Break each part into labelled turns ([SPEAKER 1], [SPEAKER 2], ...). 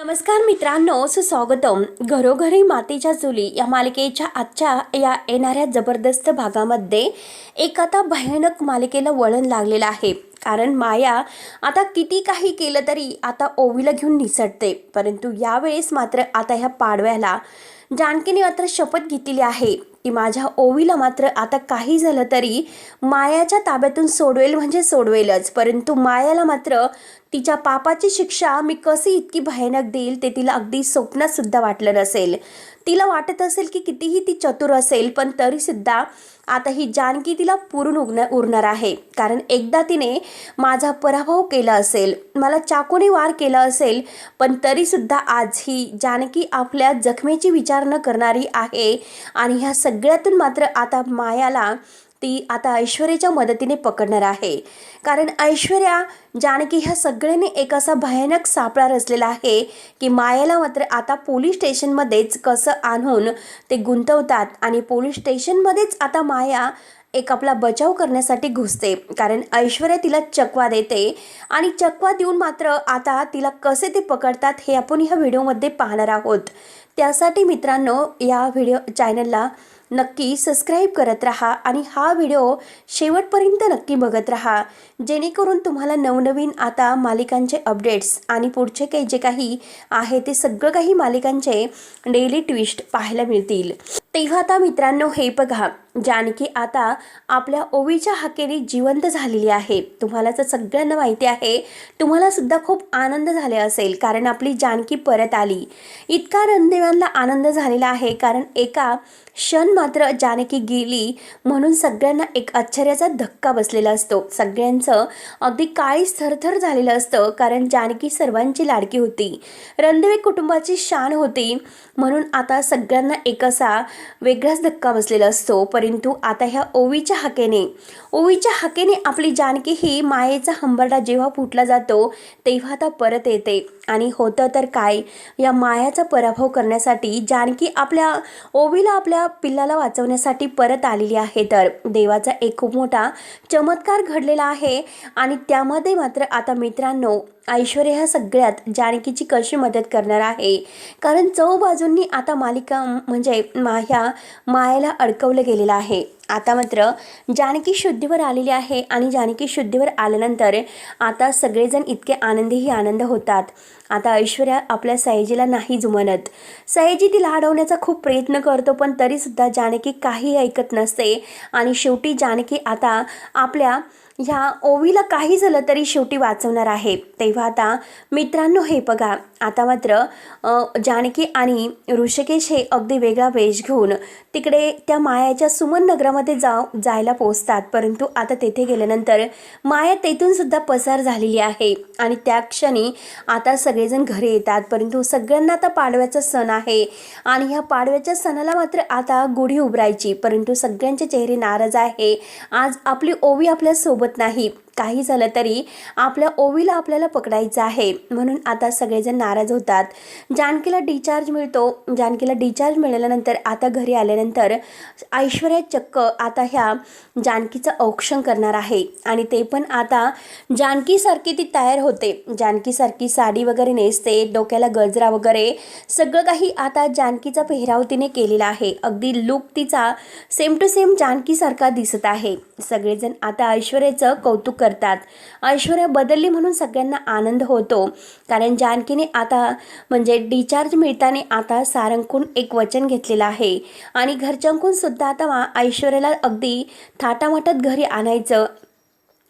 [SPEAKER 1] नमस्कार मित्रांनो, सुस्वागतम. घरोघरी मातीच्या चुली या मालिकेच्या आजच्या या येणाऱ्या जबरदस्त भागामध्ये एक आता भयानक मालिकेला वळण लागलेलं आहे. कारण माया आता किती काही केलं तरी आता ओवीला घेऊन निसटते. परंतु यावेळेस मात्र आता ह्या पाडव्याला जानकीने मात्र शपथ घेतलेली आहे की माझ्या ओवीला मात्र आता काही झालं तरी मायाच्या ताब्यातून सोडवेल म्हणजे सोडवेलच. परंतु मायाला मात्र तिच्या पापाची शिक्षा मी कशी इतकी भयानक देईल ते तिला अगदी स्वप्नात सुद्धा वाटलं नसेल. तिला वाटत असेल की कितीही ती चतुर असेल पण तरीसुद्धा आता ही जानकी तिला पुरून उरणार आहे. कारण एकदा तिने माझा पराभव केला असेल, मला चाकूने वार केला असेल, पण तरीसुद्धा आज ही जानकी आपल्या जखमेची विचार न करणारी आहे. आणि ह्या सगळ्यातून मात्र आता मायाला ती आता ऐश्वर्याच्या मदतीने पकडणार आहे. कारण ऐश्वर्या जानकी ह्या सगळ्यांनी एक असा भयानक सापळा रचलेला आहे की मायाला मात्र आता पोलीस स्टेशनमध्येच कसं आणून ते गुंतवतात. आणि पोलीस स्टेशनमध्येच आता माया एक आपला बचाव करण्यासाठी घुसते. कारण ऐश्वर्या तिला चकवा देते आणि चकवा देऊन मात्र आता तिला कसे ते पकडतात हे आपण ह्या व्हिडिओमध्ये पाहणार आहोत. त्यासाठी मित्रांनो या व्हिडिओ चॅनलला नक्की सबस्क्राईब करत राहा आणि हा व्हिडिओ शेवटपर्यंत नक्की बघत राहा, जेणेकरून तुम्हाला नवनवीन आता मालिकांचे अपडेट्स आणि पुढचे काही जे काही आहे ते सगळं काही मालिकांचे डेली ट्विस्ट पाहायला मिळतील. तेव्हा आता मित्रांनो हे बघा, जानकी आता आपल्या ओवीच्या हाकेने जिवंत झालेली आहे. तुम्हाला तर सगळ्यांना माहिती आहे, तुम्हाला सुद्धा खूप आनंद झाले असेल कारण आपली जानकी परत आली. इतका रणदेवांना आनंद झालेला आहे कारण एका क्षण मात्र जानकी गेली म्हणून सगळ्यांना एक आश्चर्याचा धक्का बसलेला असतो. सगळ्यांचं अगदी काळीच थरथर झालेलं असतं कारण जानकी सर्वांची लाडकी होती, रणदेवे कुटुंबाची शान होती. म्हणून आता सगळ्यांना एक असा वेगळाच धक्का बसलेला असतो. परंतु आता ह्या ओवीच्या हाकेने आपली जानकी ही मायेचा हंबरडा जेव्हा फुटला जातो तेव्हा आता परत येते. आणि होतं तर काय, या मायाचा पराभव करण्यासाठी जानकी आपल्या ओवीला आपल्या पिल्लाला वाचवण्यासाठी परत आलेली आहे. तर देवाचा एक खूप मोठा चमत्कार घडलेला आहे. आणि त्यामध्ये मात्र आता मित्रांनो ऐश्वर्या ह्या सगळ्यात जानकीची कशी मदत करणार आहे. कारण चौबाजूंनी आता मालिका म्हणजे मायाला अडकवलं गेलेलं आहे. आता मात्र जानकी शुद्धीवर आलेली आहे आणि जानकी शुद्धीवर आल्यानंतर आता सगळेजण इतके आनंदीही आनंद होतात. आता ऐश्वर्या आपल्या सयाजीला नाही जुमानत. सयाजी तिला अडवण्याचा खूप प्रयत्न करतो पण तरीसुद्धा जानकी काही ऐकत नसते. आणि शेवटी जानकी आता आपल्या ह्या ओवीला काही झालं तरी शेवटी वाचवणार आहे. तेव्हा आता मित्रांनो हे बघा, आता मात्र जानकी आणि ऋषिकेश हे अगदी वेगळा वेश घेऊन तिकडे त्या मायाच्या सुमन नगरामध्ये जायला पोचतात. परंतु आता तेथे गेल्यानंतर माया तेथून सुद्धा पसार झालेली आहे. आणि त्या क्षणी आता सगळेजण घरी येतात. परंतु सगळ्यांना आता पाडव्याचा सण आहे आणि ह्या पाडव्याच्या सणाला मात्र आता गुढी उभारायची. परंतु सगळ्यांचे चेहरे नाराज आहे. आज आपली ओवी आपल्या सोबत नाही, काही झालं तरी आपल्या ओवीला आपल्याला पकडायचं आहे म्हणून आता सगळेजण नाराज होतात. जानकीला डिस्चार्ज मिळतो. जानकीला डिस्चार्ज मिळाल्यानंतर आता घरी आल्यानंतर ऐश्वर्या चक्क आता ह्या जानकीचं औक्षण करणार आहे. आणि ते पण आता जानकीसारखी ती तयार होते, जानकीसारखी साडी वगैरे नेसते, डोक्याला गजरा वगैरे सगळं काही आता जानकीचा पेहराव तिने केलेला आहे. अगदी लुक तिचा सेम टू सेम जानकीसारखा दिसत आहे. सगळेजण आता ऐश्वर्याचं कौतुक करतात. ऐश्वर्या बदलली म्हणून सगळ्यांना आनंद होतो. कारण जानकीने आता म्हणजे डिस्चार्ज मिळताना आता सारंगकडून एक वचन घेतलेलं आहे आणि घरच्यांकडून सुद्धा आता ऐश्वर्याला अगदी थाटामाटात घरी आणायचं.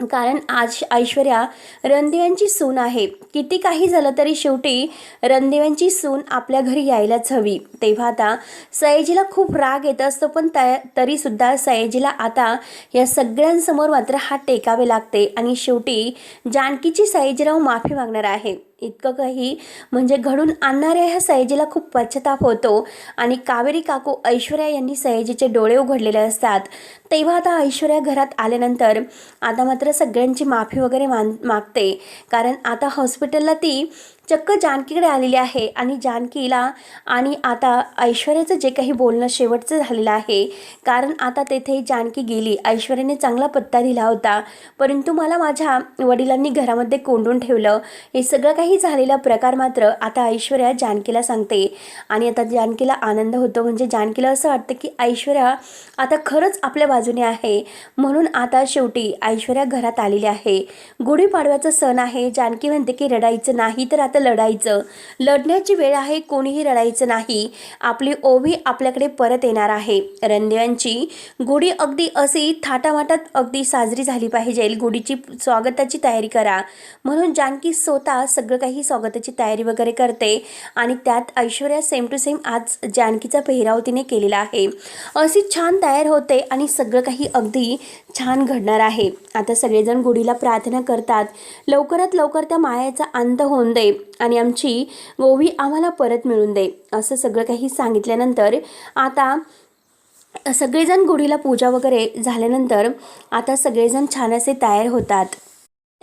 [SPEAKER 1] कारण आज ऐश्वर्या रणदिव्यांची सून आहे. किती काही झालं तरी शेवटी रणदिव्यांची सून आपल्या घरी यायलाच हवी. तेव्हा आता सयाजीला खूप राग येत असतो पण तरीसुद्धा सयाजीला आता या सगळ्यांसमोर मात्र हात टेकावे लागते. आणि शेवटी जानकीची सयाजीराव माफी मागणार आहे. इतकं काही म्हणजे घडून आणणाऱ्या ह्या सयाजीला खूप पश्चाताप होतो. आणि कावेरी काकू ऐश्वर्या यांनी सयाजीचे डोळे उघडलेले असतात. तेव्हा आता ऐश्वर्या घरात आल्यानंतर आता मात्र सगळ्यांची माफी वगैरे मागते. कारण आता हॉस्पिटलला ती चक्क जानकीकडे आलेली आहे आणि जानकीला आणि आता ऐश्वर्याचं जे काही बोलणं शेवटचं झालेलं आहे, कारण आता तेथे जानकी गेली. ऐश्वर्याने चांगला पत्ता दिला होता, परंतु मला माझ्या वडिलांनी घरामध्ये कोंडून ठेवलं. हे सगळं काही झालेला प्रकार मात्र आता ऐश्वर्या जानकीला सांगते आणि आता जानकीला आनंद होतो. म्हणजे जानकीला असं वाटतं की ऐश्वर्या आता खरंच आपल्या बाजूने आहे. म्हणून आता शेवटी ऐश्वर्या घरात आलेली आहे. गुढीपाडव्याचा सण आहे. जानकी म्हणते की रडायचं नाही तर आता लढायचं. लढण्याची वेळ आहे, कोणीही रडायचं नाही. आपली ओवी आपल्याकडे परत येणार आहे. रणदिव्यांची गुढी अगदी अशी थाटामाटात अगदी साजरी झाली पाहिजे. गुढीची स्वागताची तयारी करा म्हणून जानकी स्वतः सगळं काही स्वागताची तयारी वगैरे करते आणि त्यात ऐश्वर्या सेम टू सेम आज जानकीचा पेहराव तिने केलेला आहे. अशी छान तयार होते आणि सगळं काही अगदी छान घडणार आहे. आता सगळेजण गुढीला प्रार्थना करतात, लवकरात लवकर त्या मायाचा अंत होऊन दे आणि आमची ओवी आम्हाला परत मिळून दे, असं सगळं काही सांगितल्यानंतर आता सगळेजण गुढीला पूजा वगैरे झाल्यानंतर आता सगळेजण छान असे तयार होतात.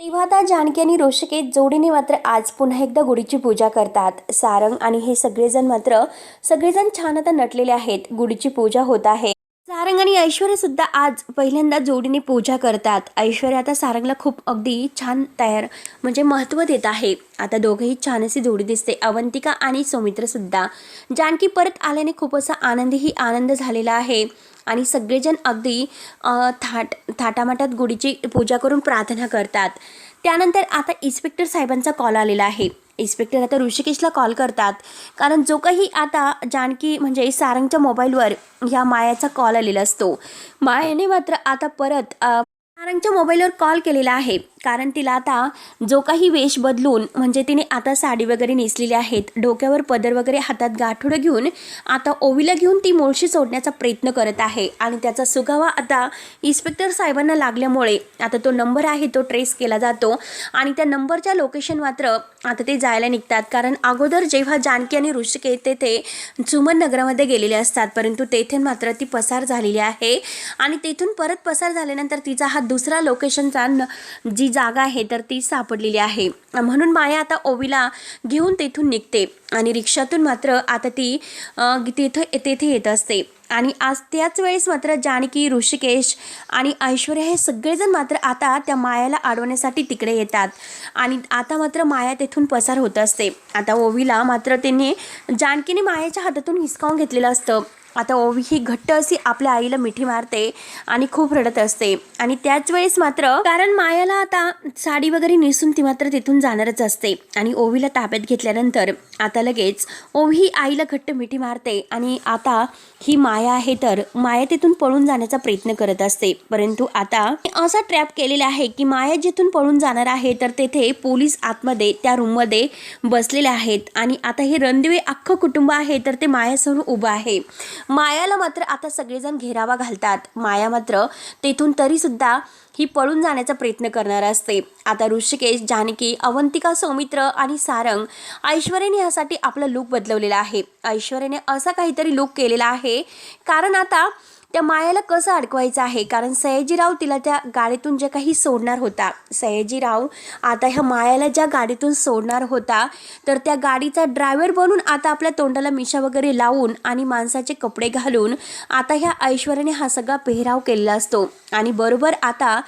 [SPEAKER 1] तेव्हा आता जानकी आणि ऋषिकेश जोडीने मात्र आज पुन्हा एकदा गुढीची पूजा करतात. सारंग आणि हे सगळेजण छान आता नटलेले आहेत. गुढीची पूजा होत आहे. सारंग आणि ऐश्वर्या सुद्धा आज पहिल्यांदा जोडीने पूजा करतात. ऐश्वर्या आता सारंगला खूप अगदी छान तयार म्हणजे महत्त्व देत आहे. आता दोघेही छान अशी जोडी दिसते. अवंतिका आणि सौमित्र सुद्धा. जानकी परत आल्याने खूप असा आनंद झालेला आहे आणि सगळेजण अगदी थाटामाटात गुढीची पूजा करून प्रार्थना करतात. त्यानंतर आता इन्स्पेक्टर साहेबांचा कॉल आलेला आहे. इन्स्पेक्टर आता ऋषिकेशला कॉल करतात, कारण जो काही आता जानकी म्हणजे सारंगच्या मोबाईलवर ह्या मायाचा कॉल आलेला असतो. मायाने मात्र आता परत सारंगच्या मोबाईलवर कॉल केलेला आहे, कारण तिला आता जो काही वेश बदलून म्हणजे तिने आता साडी वगैरे नेसलेली आहेत, डोक्यावर पदर वगैरे, हातात गाठोडं घेऊन आता ओवीला घेऊन ती मुळशी सोडण्याचा प्रयत्न करत आहे आणि त्याचा सुगावा आता इन्स्पेक्टर साहेबांना लागल्यामुळे आता तो नंबर आहे तो ट्रेस केला जातो आणि त्या नंबरच्या लोकेशन मात्र आता ते जायला निघतात. कारण अगोदर जेव्हा जानकी आणि ऋषिकेश तेथे सुमन नगरामध्ये गेलेले असतात, परंतु तेथे मात्र ती पसार झालेली आहे आणि तेथून परत पसार झाल्यानंतर तिचा हा दुसरा लोकेशनचा जी जागा आहे तर ती सापडलेली आहे. म्हणून माया आता ओवीला घेऊन तेथून निघते आणि रिक्षातून मात्र आता ती तेथे येत असते आणि आज त्याच वेळेस मात्र जानकी, ऋषिकेश आणि ऐश्वर्या हे सगळेजण मात्र आता त्या मायाला अडवण्यासाठी तिकडे येतात आणि आता मात्र माया तेथून पसार होत असते. आता ओवीला मात्र त्यांनी जानकीने मायाच्या हातातून हिसकावून घेतलेलं असतं. आता ओवी ही घट्ट अशी आपल्या आईला मिठी मारते आणि खूप रडत असते आणि त्याच वेळेस मात्र कारण मायाला आता साडी वगैरे नेसून ती मात्र तिथून जाणारच असते आणि ओवीला ताब्यात घेतल्यानंतर आता लगेच ओवी ही आईला घट्ट मिठी मारते आणि आता ही माया आहे तर माया तिथून पळून जाण्याचा प्रयत्न करत असते. परंतु आता असा ट्रॅप केलेला आहे की माया जिथून पळून जाणार आहे तर तेथे पोलीस आतमध्ये त्या रूममध्ये बसलेले आहेत आणि आता हे रणदिवे अख्खं कुटुंब आहे तर ते मायासमोर उभं आहे. मायाला मात्र आता सगळेजण घेरावा घालतात. माया मात्र तेथून तरी सुद्धा ही पळून जाण्याचा प्रयत्न करणार असते. आता ऋषिकेश, जानकी, अवंतिका, सौमित्र आणि सारंग ऐश्वर्याने यासाठी आपला लूक बदलवलेला आहे. ऐश्वर्याने असा काहीतरी लूक केलेला आहे कारण आता त्या मायाला कसं अडकवायचं आहे, कारण सयाजीराव तिला त्या गाडीतून जे काही सोडणार होता, सयाजीराव आता ह्या मायाला ज्या गाडीतून सोडणार होता तर त्या गाडीचा ड्रायव्हर बनून आता आपल्या तोंडाला मिशा वगैरे लावून आणि माणसाचे कपडे घालून आता ह्या ऐश्वर्याने हा सगळा पेहराव केलेला असतो आणि बरोबर आता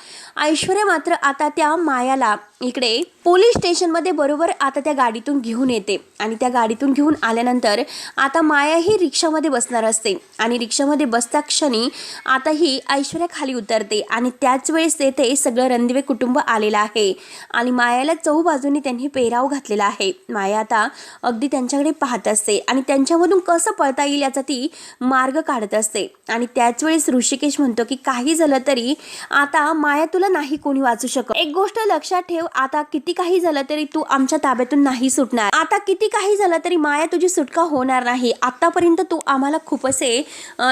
[SPEAKER 1] ऐश्वर्या मात्र आता त्या मायाला इकडे पोलीस स्टेशनमध्ये बरोबर आता त्या गाडीतून घेऊन येते आणि त्या गाडीतून घेऊन आल्यानंतर आता माया ही रिक्षामध्ये बसणार असते आणि रिक्षामध्ये बसता क्षणी आता ही ऐश्वर्या खाली उतरते आणि त्याच वेळेस तेथे सगळं रणदिवे कुटुंब आलेलं आहे आणि मायाला चहूबाजूने त्यांनी पेहराव घातलेला आहे. माया आता अगदी त्यांच्याकडे पाहत असते आणि त्यांच्यामधून कसं पळता येईल याचा ती मार्ग काढत असते आणि त्याच वेळेस ऋषिकेश म्हणतो की काही झालं तरी आता माया तुला नाही कोणी वाचू शकत. एक गोष्ट लक्षात ठेव, आता किती काही झालं तरी तू आमच्या ताब्यातून नाही सुटणार. आता किती काही झालं तरी माया तुझी सुटका होणार नाही. आतापर्यंत तू आम्हाला खूप असे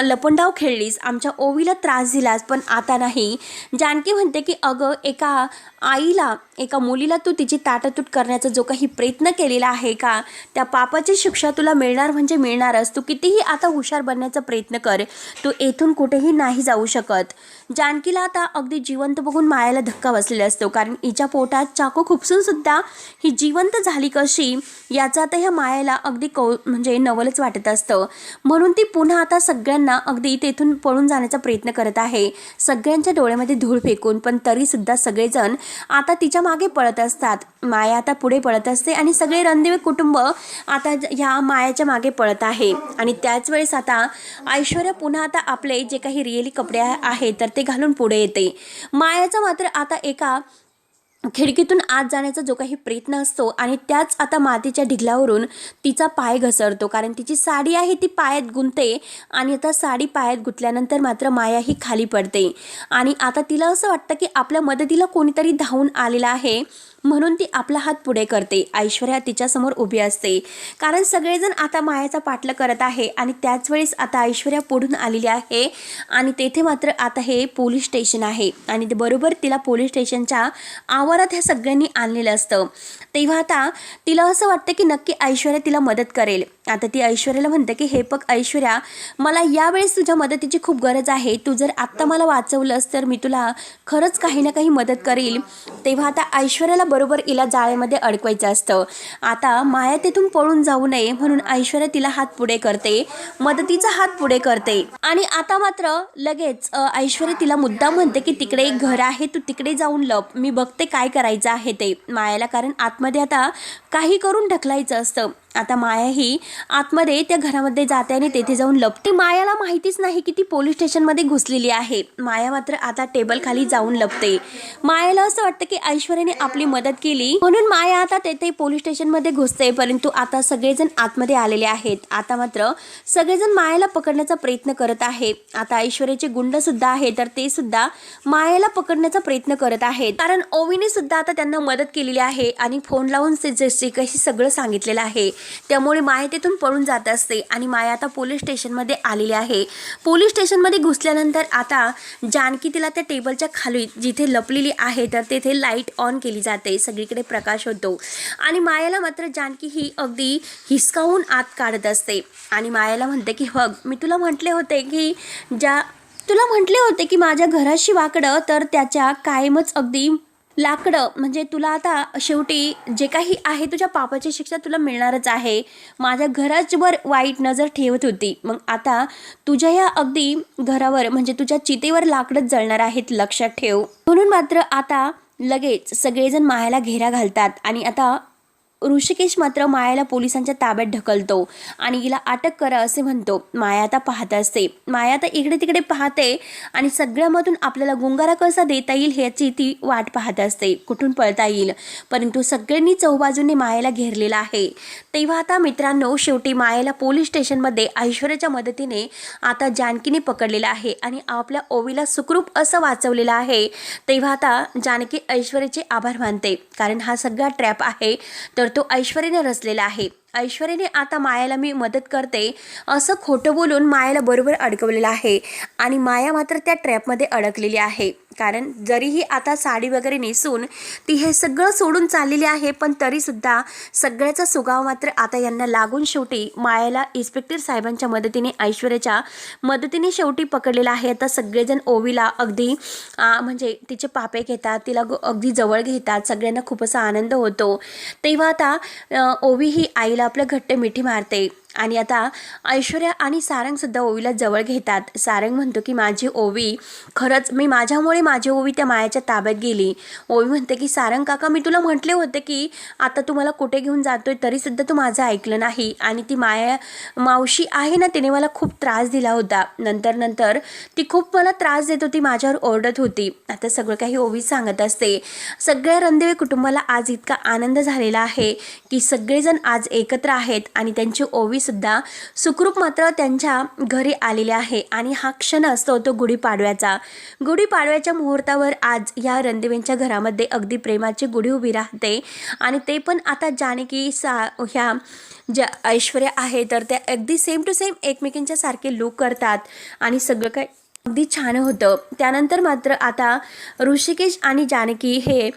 [SPEAKER 1] लपंडाव खेळलीस, आमच्या ओवीला त्रास दिलास, पण आता नाही. जानकी म्हणते की अगं एका आईला, एका मुलीला तू तिची ताटातूट करण्याचा जो काही प्रयत्न केलेला आहे का, त्या पापाची शिक्षा तुला मिळणार म्हणजे मिळणारच. तू कितीही आता हुशार बनण्याचा प्रयत्न कर, तू येथून कुठेही नाही जाऊ शकत. जानकीला आता अगदी जिवंत बघून मायाला धक्का बसलेला असतो, कारण हिच्या पोटात चाकू खुपसून सुद्धा ही जिवंत झाली कशी याचा आता ह्या मायाला अगदी म्हणजे नवलच वाटत असतं. म्हणून ती पुन्हा आता सगळ्यांना अगदी तेथून पळून जाण्याचा प्रयत्न करत आहे, सगळ्यांच्या डोळ्यामध्ये धूळ फेकून. पण तरी सुद्धा सगळेजण आता तिच्या मागे पळत असतात. माया आता पुढे पळत असते आणि सगळे रणदिवे कुटुंब आता ह्या मायाच्या मागे पळत आहे. आणि त्याच वेळेस आता ऐश्वर्या पुन्हा आता आपले जे काही रिअली कपडे आहेत तर ते घालून पुढे येते. मायाचा मात्र आता एका खिडकीतून आत जाण्याचा जो काही प्रयत्न असतो आणि त्याच आता मातीच्या ढिगलावरून तिचा पाय घसरतो, कारण तिची साडी आहे ती पायात गुंतते. आणि आता साडी पायात गुंतल्यानंतर मात्र माया ही खाली पडते आणि आता तिला असं वाटतं की आपल्या मदतीला कोणीतरी धावून आलेला आहे, म्हणून ती आपला हात पुढे करते. ऐश्वर्या तिच्यासमोर उभी असते, कारण सगळेजण आता मायाचा पाठलाग करत आहे. आणि त्याच वेळेस आता ऐश्वर्या पुढून आलेली आहे आणि तेथे मात्र आता हे पोलीस स्टेशन आहे आणि बरोबर तिला पोलीस स्टेशनच्या आवारात ह्या सगळ्यांनी आणलेलं असतं. तेव्हा आता तिला असं वाटतं की नक्की ऐश्वर्या तिला मदत करेल. आता ती ऐश्वर्याला म्हणते की हे बघ ऐश्वर्या, मला यावेळेस तुझ्या मदतीची खूप गरज आहे. तू जर आत्ता मला वाचवलंस तर मी तुला खरंच काही ना काही मदत करेल. तेव्हा आता ऐश्वर्याला बरोबर हिला जाळ्यामध्ये अडकवायचं असतं. आता माया तिथून पळून जाऊ नये म्हणून ऐश्वर्या तिला हात पुढे करते, मदतीचा हात पुढे करते. आणि आता मात्र लगेच ऐश्वर्या तिला मुद्दाम म्हणते की तिकडे एक घर आहे, तू तिकडे जाऊन लप, मी बघते काय करायचं आहे ते मायाला, कारण आतमध्ये आता काही करून ढकलायचं असतं. आता माया ही आतमध्ये त्या घरामध्ये जाते आणि तेथे जाऊन लपते. मायाला माहितीच नाही की ती पोलीस स्टेशनमध्ये घुसलेली आहे. माया मात्र आता टेबल खाली जाऊन लपते. मायाला असं वाटतं की ऐश्वर्याने आपली मदत केली म्हणून माया आता तेथे पोलीस स्टेशनमध्ये घुसते, परंतु आता सगळेजण आतमध्ये आलेले आहेत. आता मात्र सगळेजण मायाला पकडण्याचा प्रयत्न करत आहे. आता ऐश्वर्याचे गुंड सुद्धा आहे तर ते सुद्धा मायाला पकडण्याचा प्रयत्न करत आहेत, कारण ओवीने सुद्धा आता त्यांना मदत केलेली आहे आणि फोन लावून जे काही सगळं सांगितलेलं आहे. त्यामुळे माया तिथून पळून जात असते आणि माया आता पोलीस स्टेशनमध्ये आलेली आहे. पोलीस स्टेशनमध्ये घुसल्यानंतर आता जानकी तिला त्या टेबलच्या खाली जिथे लपलेली आहे तर तेथे लाईट ऑन केली जाते, सगळीकडे प्रकाश होतो आणि मायाला मात्र जानकी ही अगदी हिसकावून आत काढत असते आणि मायाला म्हणते की बघ, मी तुला म्हटले होते की माझ्या घराशी वाकडं तर त्याच्या कायमच अगदी लाकडं, म्हणजे तुला आता शेवटी जे काही आहे तुझ्या पापाची शिक्षा तुला मिळणारच आहे. माझ्या घरावर वाईट नजर ठेवत होती, मग आता तुझ्या या अगदी घरावर म्हणजे तुझ्या चितेवर लाकडच जळणार आहेत, लक्षात ठेव. म्हणून मात्र आता लगेच सगळेजण मायाला घेरा घालतात आणि आता ऋषिकेश मात्र मायाला पोलिसांच्या ताब्यात ढकलतो आणि हिला अटक करा असे म्हणतो. माया आता पाहत असते, माया आता इकडे तिकडे पाहते आणि सगळ्यामधून आपल्याला गुंगारा कसा देता येईल ह्याची ती वाट पाहत असते, कुठून पळता येईल. परंतु सगळ्यांनी चौबाजूने मायाला घेरलेला आहे. तेव्हा आता मित्रांनो, शेवटी मायाला पोलीस स्टेशनमध्ये ऐश्वर्याच्या मदतीने आता जानकीने पकडलेलं आहे आणि आपल्या ओवीला सुखरूप असं वाचवलेलं आहे. तेव्हा आता जानकी ऐश्वर्याचे आभार मानते, कारण हा सगळा ट्रॅप आहे तर तो ऐश्वर्याने रचलेला आहे. ऐश्वर्याने आता मायाला मी मदत करते असं खोटं बोलून मायाला बरोबर अडकवलेलं आहे आणि माया मात्र त्या ट्रॅपमध्ये अडकलेली आहे. कारण जरीही आता साडी वगैरे नेसून ती हे सगळं सोडून चाललेली आहे, पण तरीसुद्धा सगळ्याचा सुगाव मात्र आता यांना लागून शेवटी मायाला इन्स्पेक्टर साहेबांच्या मदतीने, ऐश्वर्याच्या मदतीने शेवटी पकडलेला आहे. आता सगळेजण ओवीला अगदी म्हणजे तिचे पापे घेतात, तिला अगदी जवळ घेतात, सगळ्यांना खूप असा आनंद होतो. तेव्हा आता ओवी ही आईला आपल्या घट्ट मिठी मारते आणि आता ऐश्वर्या आणि सारंगसुद्धा ओवीला जवळ घेतात. सारंग म्हणतो की माझी ओवी, खरंच माझ्यामुळे माझी ओवी त्या मायाच्या ताब्यात गेली. ओवी म्हणते की सारंग काका, मी तुला म्हटले होते की आता तू मला कुठे घेऊन जातोय, तरीसुद्धा तू माझं ऐकलं नाही. आणि ती माया मावशी आहे ना, तिने मला खूप त्रास दिला होता, नंतर ती खूप मला त्रास देत होती, माझ्यावर ओरडत होती. आता सगळं काही ओवी सांगत असते. सगळ्या रणदिवे कुटुंबाला आज इतका आनंद झालेला आहे की सगळेजण आज एकत्र आहेत आणि त्यांची ओवी सुद्धा सुखरूप मात्र त्यांच्या घरी आलेले आहे. आणि हा क्षण असतो तो गुढीपाडव्याच्या मुहूर्तावर आज या रणदिवेंच्या घरामध्ये अगदी प्रेमाची गुढी उभी राहते. आणि ते पण आता जानकी ह्या ज्या ऐश्वर्या आहे तर त्या अगदी सेम टू सेम एकमेकींच्या सारखे लुक करतात आणि सगळं काही अगदी छान होतं. त्यानंतर मात्र आता ऋषिकेश आणि जानकी हे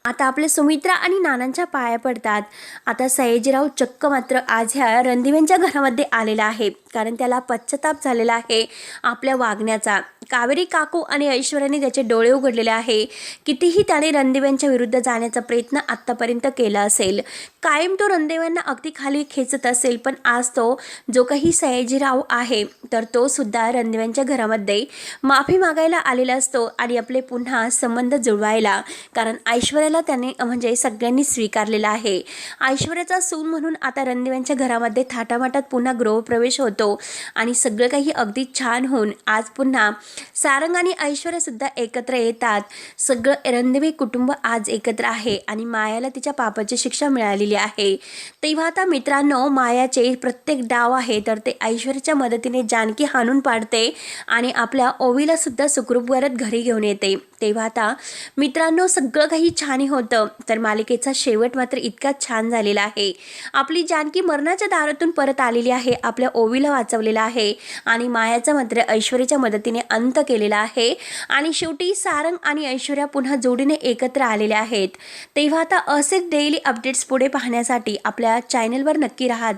[SPEAKER 1] आता आपल्या सुमित्रा आणि नानांच्या पाया पडतात. आता सयाजीराव चक्क मात्र आज ह्या रणदिव्यांच्या घरामध्ये आलेला आहे, कारण त्याला पश्चाताप झालेला आहे आपल्या वागण्याचा. कावेरी काकू आणि ऐश्वर्याने त्याचे डोळे उघडलेले आहे. कितीही त्याने रणदिव्यांच्या विरुद्ध जाण्याचा प्रयत्न आत्तापर्यंत केला असेल, कायम तो रणदिव्यांना अगदी खाली खेचत असेल, पण आज तो जो काही सयाजीराव आहे तर तो सुद्धा रणदिव्यांच्या घरामध्ये माफी मागायला आलेला असतो आणि आपले पुन्हा संबंध जुळवायला. कारण ऐश्वर्याला त्याने म्हणजे सगळ्यांनी स्वीकारलेला आहे. ऐश्वर्याचा सून म्हणून आता रणदिव्यांच्या घरामध्ये थाटामाटात पुन्हा गृहप्रवेश होतो आणि सगळं काही अगदी छान होऊन आज पुन्हा सारंग आणि ऐश्वर्यासुद्धा एकत्र येतात. सगळं रणदिवे कुटुंब आज एकत्र आहे आणि मायाला तिच्या पापाची शिक्षा मिळालेली आहे. तेव्हा आता मित्रांनो, मायाचे प्रत्येक डाव आहे तर ते ऐश्वर्याच्या मदतीने जानकी हाणून पाडते आणि आपल्या ओवीला सुद्धा सुखरूप परत घरी घेऊन येते. तेव्हा आता मित्रांनो, सगळं काही छान होतं तर मालिकेचा शेवट मात्र इतका छान झालेला आहे. आपली जानकी मरणाच्या दारातून परत आलेली आहे, आपल्या ओवीला वाचवलेला आहे आणि मायाचा मात्र ऐश्वर्याच्या मदतीने अंत केलेला आहे आणि शेवटी सारंग आणि ऐश्वर्या पुन्हा जोडीने एकत्र आलेले आहेत. तेव्हा आता असेच डेली अपडेट्स पुढे पाहण्यासाठी आपल्या चॅनलवर नक्की राहा.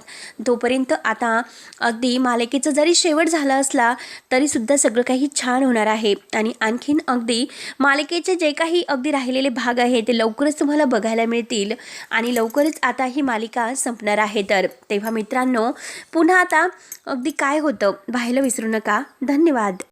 [SPEAKER 1] तोपर्यंत आता अगदी मालिकेचा जरी शेवट झाला असला तरी सुद्धा सगळं काही छान होणार आहे आणि आणखीन अगदी मालिकेचे जे काही अगदी राहिलेले भाग आहेत ते लवकरच तुम्हाला बघायला मिळतील आणि लवकरच आता ही मालिका संपणार आहे. तर तेव्हा मित्रांनो, पुन्हा आता अगदी काय होतं पाहायला विसरू नका. धन्यवाद.